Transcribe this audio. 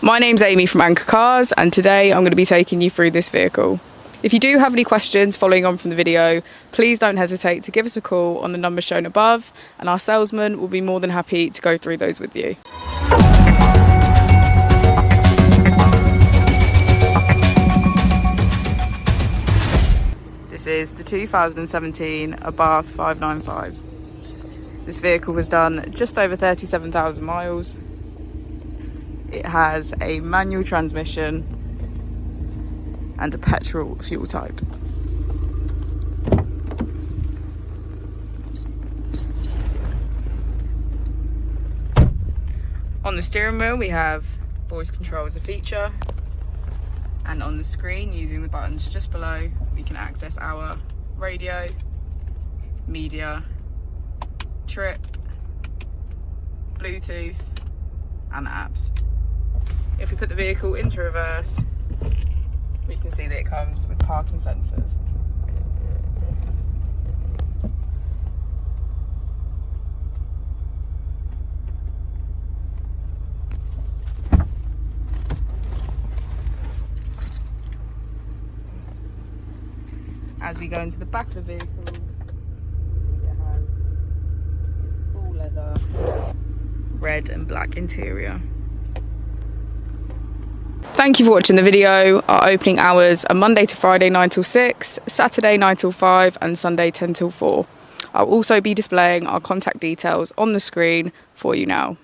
My name's Amy from Anchor Cars, and today I'm going to be taking you through this vehicle. If you do have any questions following on from the video, please don't hesitate to give us a call on the number shown above, and our salesman will be more than happy to go through those with you. This is the 2017 Abarth 595. This vehicle was done just over 37,000 miles. It has a manual transmission and a petrol fuel type. On the steering wheel we have voice control as a feature, and on the screen, using the buttons just below, we can access our radio, media, trip, Bluetooth and apps. If we put the vehicle into reverse, we can see that it comes with parking sensors. As we go into the back of the vehicle, you can see it has full leather, red and black interior. Thank you for watching the video. Our opening hours are Monday to Friday 9 till 6, Saturday 9 till 5 and Sunday 10 till 4. I'll also be displaying our contact details on the screen for you now.